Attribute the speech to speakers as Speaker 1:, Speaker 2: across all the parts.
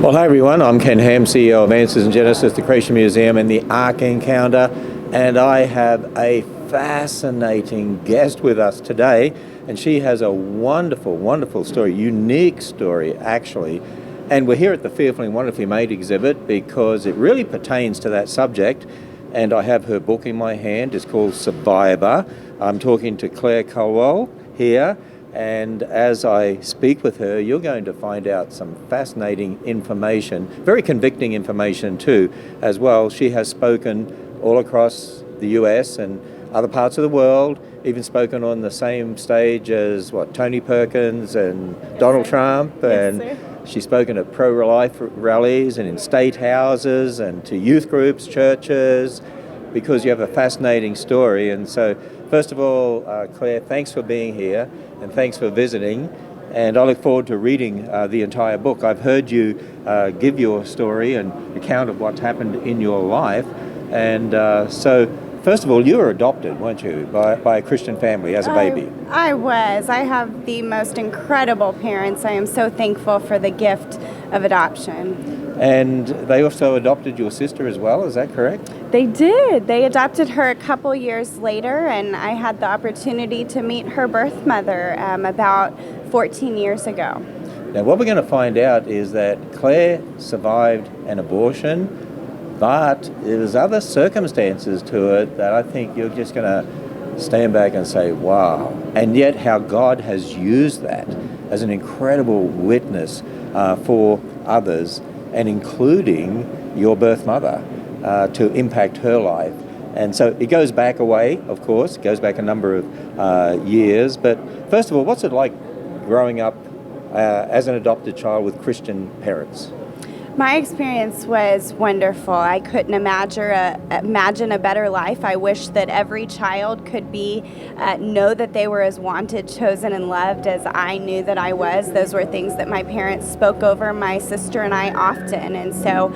Speaker 1: Well, hi everyone. I'm Ken Ham, CEO of Answers in Genesis, the Creation Museum, and the Ark Encounter, and I have a fascinating guest with us today, and she has a wonderful, wonderful story, unique story actually, and we're here at the Fearfully and Wonderfully Made exhibit because it really pertains to that subject, and I have her book in my hand. It's called Survivor. I'm talking to Claire Culwell here. And as I speak with her, you're going to find out some fascinating information, very convicting information too, as well. She has spoken all across the US and other parts of the world, even spoken on the same stage as Tony Perkins and Donald Trump. And she's spoken at pro-life rallies and in state houses and to youth groups, churches, because you have a fascinating story. And so, first of all, Claire, thanks for being here and thanks for visiting. And I look forward to reading the entire book. I've heard you give your story and account of what's happened in your life. And so, first of all, you were adopted, weren't you, by a Christian family as a baby?
Speaker 2: I was. I have the most incredible parents. I am so thankful for the gift of adoption.
Speaker 1: And they also adopted your sister as well, is that correct?
Speaker 2: They did. They adopted her a couple years later, and I had the opportunity to meet her birth mother about 14 years ago.
Speaker 1: Now, what we're going to find out is that Claire survived an abortion, but there's other circumstances to it that I think you're just going to stand back and say, wow. And yet how God has used that as an incredible witness for others, and including your birth mother, to impact her life. And so it goes back a way, of course, it goes back a number of years. But first of all, what's it like growing up as an adopted child with Christian parents?
Speaker 2: My experience was wonderful. I couldn't imagine a better life. I wish that every child could know that they were as wanted, chosen, and loved as I knew that I was. Those were things that my parents spoke over my sister and I often. And so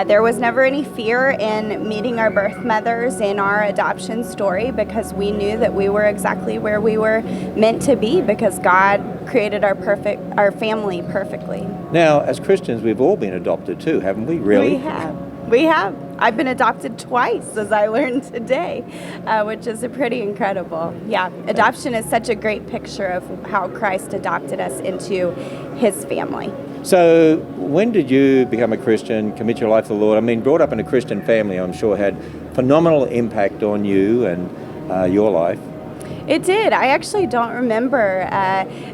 Speaker 2: there was never any fear in meeting our birth mothers in our adoption story, because we knew that we were exactly where we were meant to be, because God created our family perfectly.
Speaker 1: Now, as Christians, we've all been adopted too, haven't we? Really?
Speaker 2: We have. I've been adopted twice, as I learned today, which is pretty incredible. Yeah, adoption is such a great picture of how Christ adopted us into his family.
Speaker 1: So when did you become a Christian, commit your life to the Lord? I mean, brought up in a Christian family, I'm sure had phenomenal impact on you and your life.
Speaker 2: It did. I actually don't remember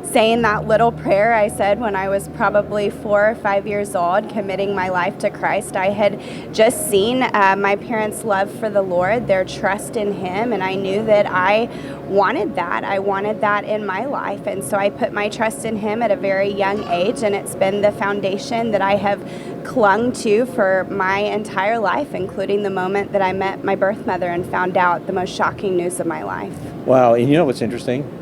Speaker 2: saying that little prayer I said when I was probably 4 or 5 years old, committing my life to Christ. I had just seen my parents' love for the Lord, their trust in Him, and I knew that I wanted that. I wanted that in my life, and so I put my trust in Him at a very young age, and it's been the foundation that I have clung to for my entire life, including the moment that I met my birth mother and found out the most shocking news of my life.
Speaker 1: Wow, and you know what's interesting?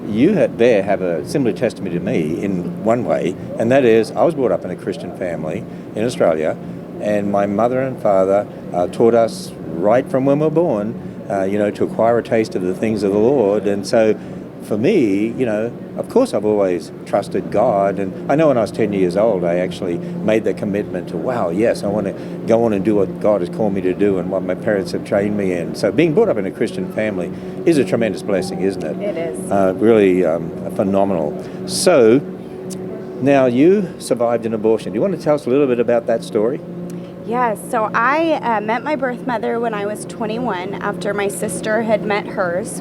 Speaker 1: You have a similar testimony to me in one way, and that is I was brought up in a Christian family in Australia, and my mother and father taught us right from when we were born, to acquire a taste of the things of the Lord. And so for me, of course I've always trusted God, and I know when I was 10 years old I actually made the commitment to, wow, yes, I want to go on and do what God has called me to do and what my parents have trained me in. So being brought up in a Christian family is a tremendous blessing, isn't it?
Speaker 2: It is.
Speaker 1: Really phenomenal. So now you survived an abortion. Do you want to tell us a little bit about that story?
Speaker 2: Yes, so I met my birth mother when I was 21 after my sister had met hers,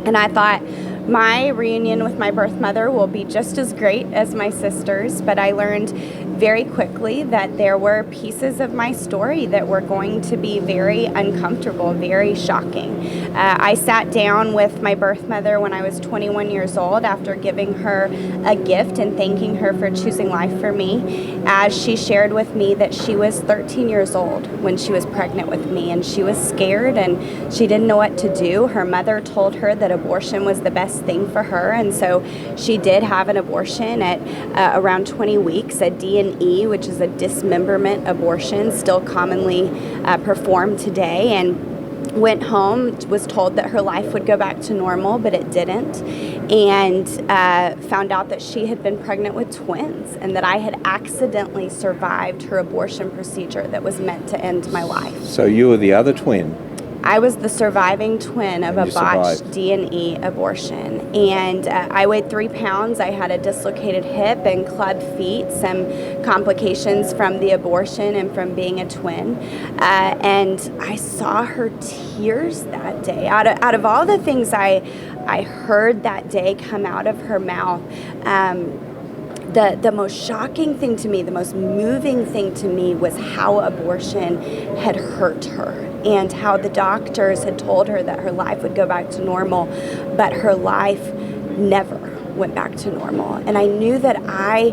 Speaker 2: and I thought, my reunion with my birth mother will be just as great as my sister's, but I learned very quickly that there were pieces of my story that were going to be very uncomfortable, very shocking. I sat down with my birth mother when I was 21 years old after giving her a gift and thanking her for choosing life for me, as she shared with me that she was 13 years old when she was pregnant with me, and she was scared and she didn't know what to do. Her mother told her that abortion was the best thing for her, and so she did have an abortion at around 20 weeks, a D&E, which is a dismemberment abortion, still commonly performed today, and went home, was told that her life would go back to normal, but it didn't. and found out that she had been pregnant with twins and that I had accidentally survived her abortion procedure that was meant to end my life.
Speaker 1: So you were the other twin.
Speaker 2: I was the surviving twin of
Speaker 1: And
Speaker 2: a
Speaker 1: you
Speaker 2: botched
Speaker 1: survived.
Speaker 2: D&E abortion. And I weighed 3 pounds. I had a dislocated hip and clubbed feet, some complications from the abortion and from being a twin. And I saw her tears that day. Out of all the things I heard that day come out of her mouth, the most shocking thing to me, the most moving thing to me was how abortion had hurt her and how the doctors had told her that her life would go back to normal, but her life never went back to normal. And I knew that I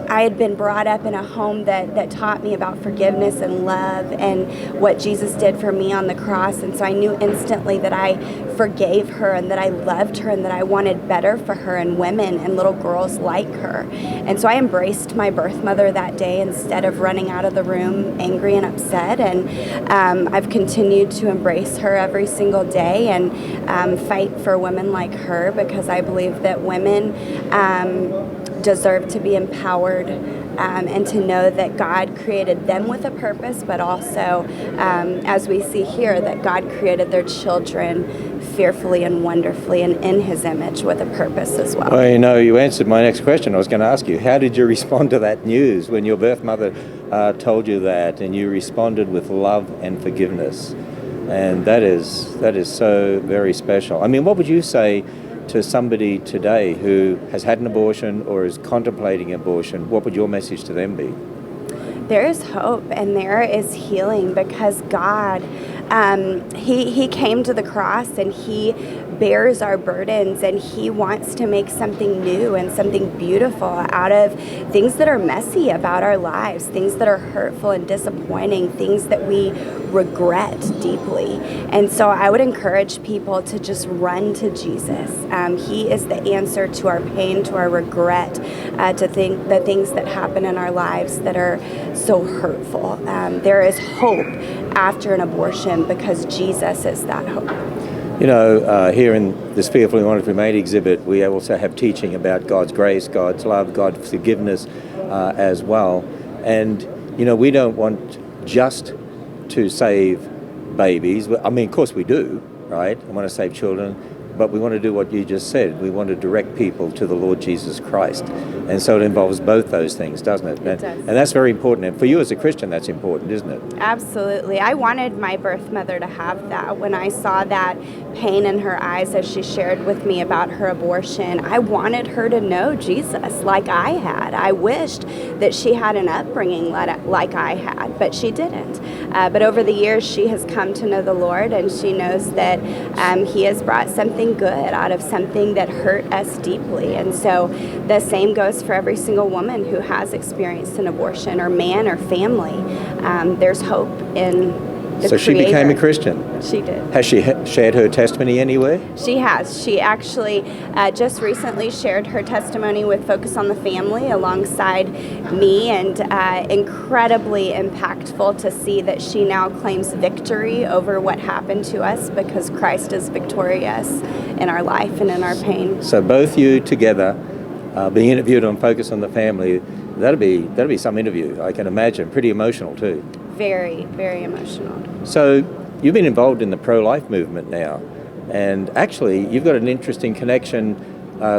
Speaker 2: had been brought up in a home that taught me about forgiveness and love and what Jesus did for me on the cross. And so I knew instantly that I forgave her and that I loved her and that I wanted better for her and women and little girls like her. And so I embraced my birth mother that day instead of running out of the room angry and upset. And I've continued to embrace her every single day and fight for women like her, because I believe that women deserve to be empowered and to know that God created them with a purpose, but also, as we see here, that God created their children fearfully and wonderfully and in His image with a purpose as well.
Speaker 1: Well, you answered my next question. I was going to ask you, how did you respond to that news when your birth mother told you that, and you responded with love and forgiveness? And that is so very special. I mean, what would you say to somebody today who has had an abortion or is contemplating abortion? What would your message to them be?
Speaker 2: There is hope and there is healing, because God, He came to the cross and He bears our burdens, and He wants to make something new and something beautiful out of things that are messy about our lives, things that are hurtful and disappointing, things that we regret deeply. And so I would encourage people to just run to Jesus. He is the answer to our pain, to our regret, to the things that happen in our lives that are so hurtful. There is hope after an abortion because Jesus is that hope.
Speaker 1: Here in this Fearfully and Wonderfully Made exhibit, we also have teaching about God's grace, God's love, God's forgiveness as well. And, we don't want just to save babies. I mean, of course we do, right? We want to save children, but we want to do what you just said. We want to direct people to the Lord Jesus Christ. And so it involves both those things, doesn't it?
Speaker 2: It does.
Speaker 1: And that's very important. And for you as a Christian, that's important, isn't it?
Speaker 2: Absolutely. I wanted my birth mother to have that. When I saw that pain in her eyes as she shared with me about her abortion, I wanted her to know Jesus like I had. I wished that she had an upbringing like I had, but she didn't. But over the years, she has come to know the Lord, and she knows that He has brought something good out of something that hurt us deeply. And so the same goes for every single woman who has experienced an abortion, or man, or family. There's hope in the
Speaker 1: So she
Speaker 2: Creator.
Speaker 1: became a Christian.
Speaker 2: She did.
Speaker 1: Has she shared her testimony anywhere?
Speaker 2: She has. She actually just recently shared her testimony with Focus on the Family alongside me, and incredibly impactful to see that she now claims victory over what happened to us, because Christ is victorious in our life and in our pain.
Speaker 1: So both you together being interviewed on Focus on the Family, that'll be some interview, I can imagine. Pretty emotional too.
Speaker 2: Very, very emotional.
Speaker 1: So you've been involved in the pro-life movement now, and actually you've got an interesting connection,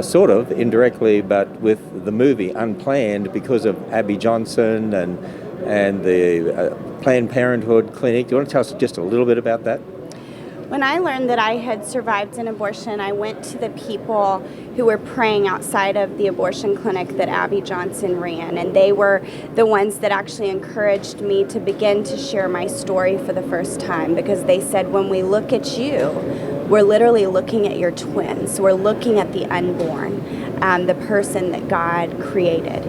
Speaker 1: sort of indirectly, but with the movie Unplanned, because of Abby Johnson and the Planned Parenthood clinic. Do you want to tell us just a little bit about that?
Speaker 2: When I learned that I had survived an abortion, I went to the people who were praying outside of the abortion clinic that Abby Johnson ran, and they were the ones that actually encouraged me to begin to share my story for the first time, because they said, when we look at you, we're literally looking at your twins. We're looking at the unborn, the person that God created.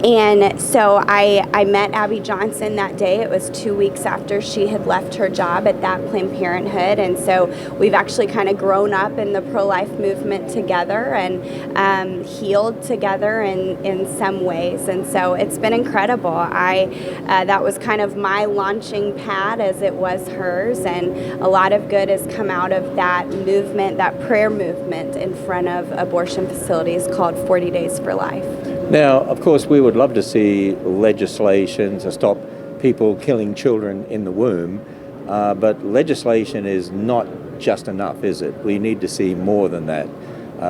Speaker 2: And so I met Abby Johnson that day. It was 2 weeks after she had left her job at that Planned Parenthood. And so we've actually kind of grown up in the pro-life movement together and healed together in some ways. And so it's been incredible. That was kind of my launching pad as it was hers. And a lot of good has come out of that movement, that prayer movement in front of abortion facilities called 40 Days for Life.
Speaker 1: Now, of course, we would love to see legislation to stop people killing children in the womb, but legislation is not just enough, is it? We need to see more than that.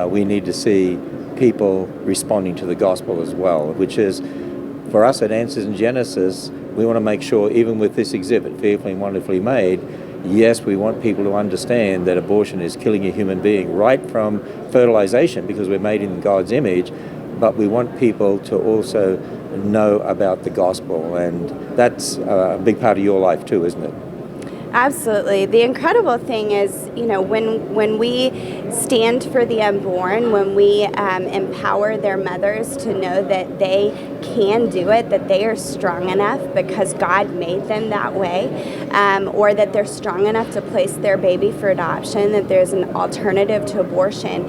Speaker 1: We need to see people responding to the gospel as well, which is, for us at Answers in Genesis, we want to make sure, even with this exhibit, Fearfully and Wonderfully Made, yes, we want people to understand that abortion is killing a human being right from fertilization, because we're made in God's image, but we want people to also know about the gospel, and that's a big part of your life too, isn't it?
Speaker 2: Absolutely. The incredible thing is, when we stand for the unborn, when we empower their mothers to know that they can do it, that they are strong enough because God made them that way, or that they're strong enough to place their baby for adoption, that there's an alternative to abortion,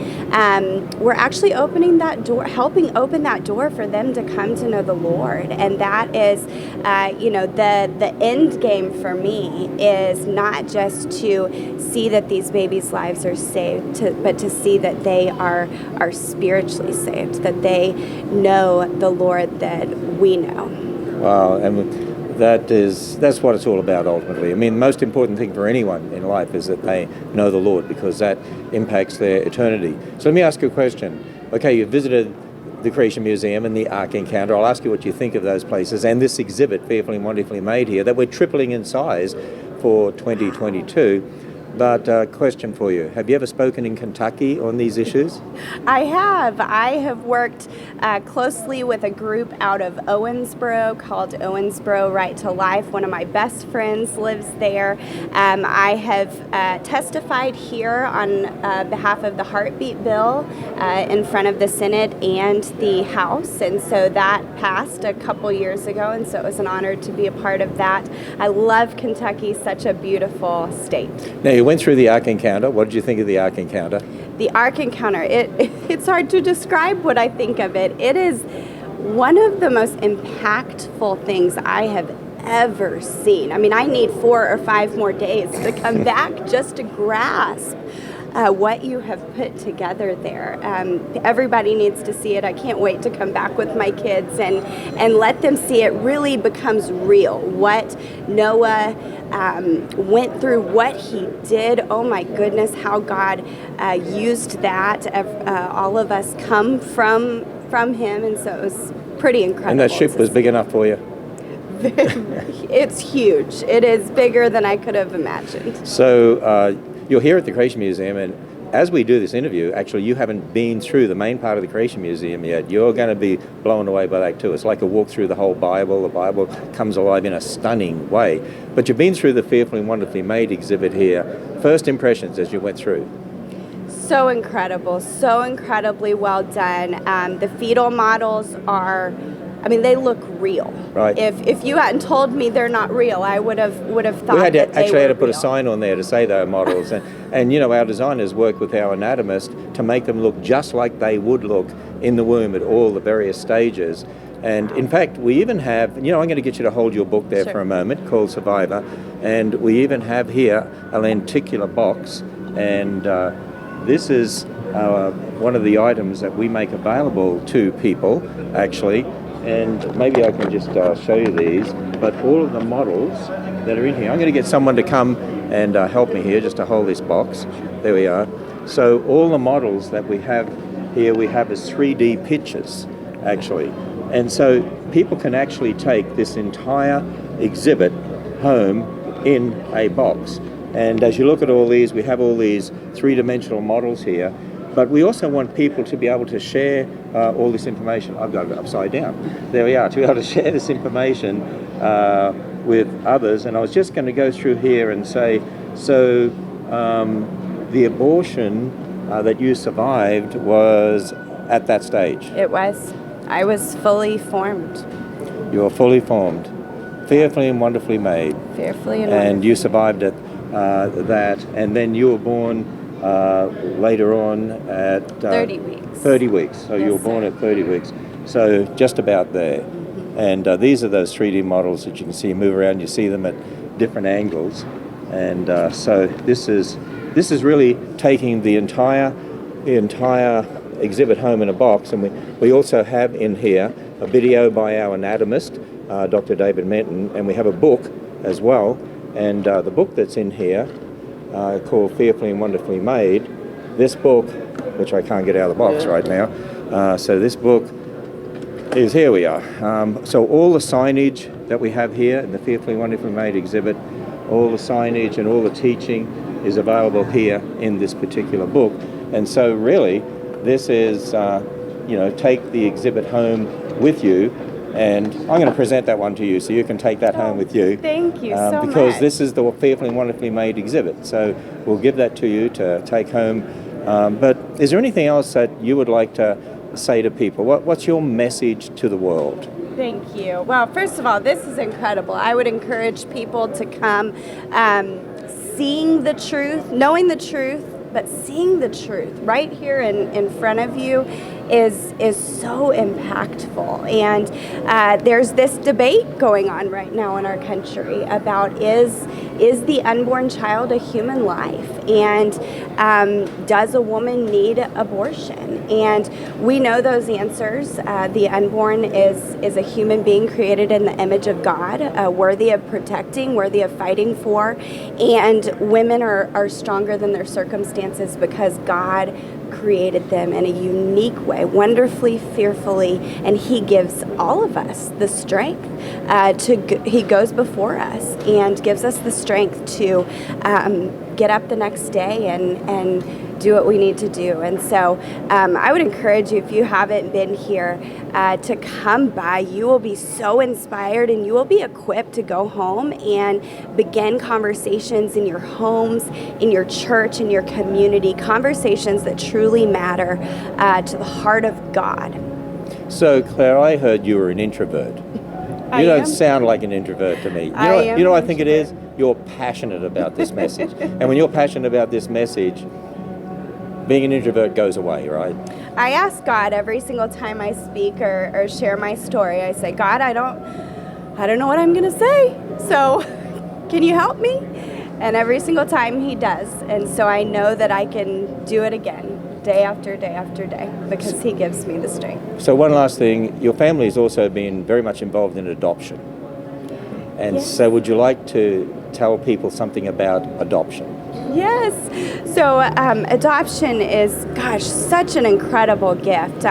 Speaker 2: we're actually opening that door, helping open that door for them to come to know the Lord. And that is, the end game for me is not just to see that these babies' lives are saved, but to see that they are spiritually saved, that they know the Lord that we know.
Speaker 1: Wow, and that's what it's all about ultimately. I mean, the most important thing for anyone in life is that they know the Lord, because that impacts their eternity. So let me ask you a question. Okay, you visited the Creation Museum and the Ark Encounter. I'll ask you what you think of those places and this exhibit, Fearfully and Wonderfully Made here, that we're tripling in size for 2022. But question for you, have you ever spoken in Kentucky on these issues?
Speaker 2: I have worked closely with a group out of Owensboro called Owensboro Right to Life. One of my best friends lives there. I have testified here on behalf of the Heartbeat Bill in front of the Senate and the House, and so that passed a couple years ago, and so it was an honor to be a part of that. I love Kentucky, such a beautiful state.
Speaker 1: Now, you went through the Ark Encounter. What did you think of the Ark Encounter?
Speaker 2: The Ark Encounter, it's hard to describe what I think of it. It is one of the most impactful things I have ever seen. I mean, I need 4 or 5 more days to come back just to grasp what you have put together there. Everybody needs to see it. I can't wait to come back with my kids and let them see it really becomes real. What Noah went through, what he did. Oh my goodness, how God used that. All of us come from him, and so it was pretty incredible.
Speaker 1: And that ship was big enough for you?
Speaker 2: It's huge. It is bigger than I could have imagined.
Speaker 1: So you're here at the Creation Museum, and as we do this interview, actually you haven't been through the main part of the Creation Museum yet. You're going to be blown away by that too. It's like a walk through the whole Bible. The Bible comes alive in a stunning way. But you've been through the Fearfully and Wonderfully Made exhibit here. First impressions as you went through?
Speaker 2: So incredible, so incredibly well done. The fetal models are, they look real.
Speaker 1: Right.
Speaker 2: If you hadn't told me they're not real, I would have thought
Speaker 1: we had
Speaker 2: that they
Speaker 1: actually
Speaker 2: were
Speaker 1: had to put
Speaker 2: real.
Speaker 1: a sign on there to say they're models, and our designers work with our anatomist to make them look just like they would look in the womb at all the various stages. And in fact, we even have, I'm going to get you to hold your book there for a moment, called Survivor, and we even have here a lenticular box, and this is one of the items that we make available to people, actually. And maybe I can just show you these, but all of the models that are in here, I'm going to get someone to come and help me here just to hold this box. There we are. So all the models that we have here, we have as 3D pictures, actually. And so people can actually take this entire exhibit home in a box. And as you look at all these, we have all these three-dimensional models here. But we also want people to be able to share all this information. I've got it upside down. There we are, to be able to share this information with others. And I was just going to go through here and say, so the abortion that you survived was at that stage.
Speaker 2: It was. I was fully formed.
Speaker 1: You were fully formed, fearfully and wonderfully made.
Speaker 2: Fearfully and
Speaker 1: And you survived it, that. And then you were born later on at
Speaker 2: 30 weeks.
Speaker 1: 30 weeks. So
Speaker 2: Yes,
Speaker 1: you were born
Speaker 2: sir.
Speaker 1: at 30 weeks. So just about there. And these are those 3D models that you can see move around. You see them at different angles. And so this is really taking the entire exhibit home in a box. And we also have in here a video by our anatomist, Dr. David Menton, and we have a book as well. And the book that's in here, called Fearfully and Wonderfully Made, this book, which I can't get out of the box right now, so this book is, here we are. So all the signage that we have here in the Fearfully and Wonderfully Made exhibit, all the signage and all the teaching is available here in this particular book. And so really, this is, take the exhibit home with you. And I'm going to present that one to you so you can take that home with you.
Speaker 2: Thank you so much.
Speaker 1: Because this is the Fearfully and Wonderfully Made exhibit. So we'll give that to you to take home. But is there anything else that you would like to say to people? What's your message to the world?
Speaker 2: Thank you. Well, first of all, this is incredible. I would encourage people to come seeing the truth, knowing the truth, but seeing the truth right here in front of you is so impactful. And there's this debate going on right now in our country about is the unborn child a human life, and does a woman need abortion? And we know those answers. The unborn is a human being created in the image of God, worthy of protecting, worthy of fighting for, and women are stronger than their circumstances because God created them in a unique way, wonderfully, fearfully, and He gives all of us the strength He goes before us and gives us the strength to get up the next day and do what we need to do. And so I would encourage you, if you haven't been here, to come by. You will be so inspired and you will be equipped to go home and begin conversations in your homes, in your church, in your community, conversations that truly matter to the heart of God.
Speaker 1: So, Claire, I heard you were an introvert. You don't sound like an introvert to me. You know what I think it is? You're passionate about this message. And when you're passionate about this message, being an introvert goes away, right?
Speaker 2: I ask God every single time I speak or share my story. I say, God, I don't know what I'm going to say. So can you help me? And every single time He does. And so I know that I can do it again, day after day after day, because He gives me the strength.
Speaker 1: So one last thing, your family has also been very much involved in adoption. And so would you like to tell people something about adoption?
Speaker 2: Yes. So adoption is, such an incredible gift.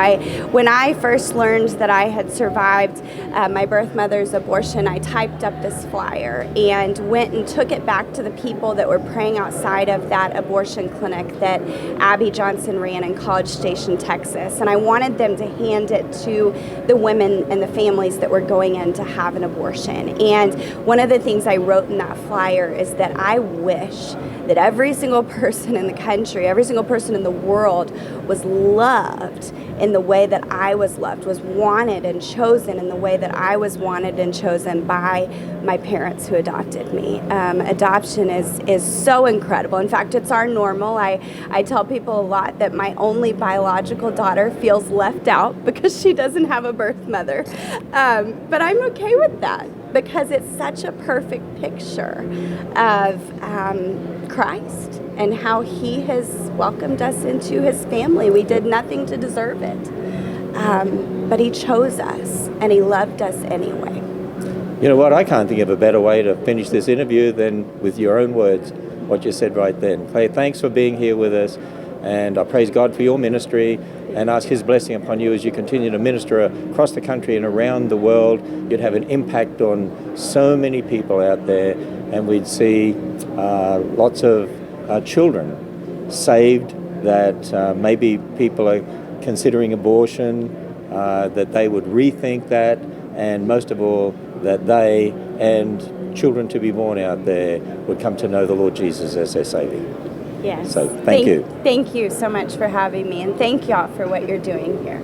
Speaker 2: When I first learned that I had survived my birth mother's abortion, I typed up this flyer and went and took it back to the people that were praying outside of that abortion clinic that Abby Johnson ran in College Station, Texas. And I wanted them to hand it to the women and the families that were going in to have an abortion. And one of the things I wrote in that flyer is that I wish that every single person in the country, every single person in the world was loved in the way that I was loved, was wanted and chosen in the way that I was wanted and chosen by my parents who adopted me. Adoption is so incredible. In fact, it's our normal. I tell people a lot that my only biological daughter feels left out because she doesn't have a birth mother. But I'm okay with that, because it's such a perfect picture of Christ and how He has welcomed us into His family. We did nothing to deserve it, but He chose us and He loved us anyway.
Speaker 1: You know what, I can't think of a better way to finish this interview than with your own words, what you said right then. Claire, thanks for being here with us, and I praise God for your ministry and ask His blessing upon you as you continue to minister across the country and around the world. You'd have an impact on so many people out there, and we'd see lots of children saved, that maybe people are considering abortion, that they would rethink that, and most of all, that they and children to be born out there would come to know the Lord Jesus as their Savior.
Speaker 2: Yes.
Speaker 1: So thank you.
Speaker 2: Thank you so much for having me, and thank y'all for what you're doing here.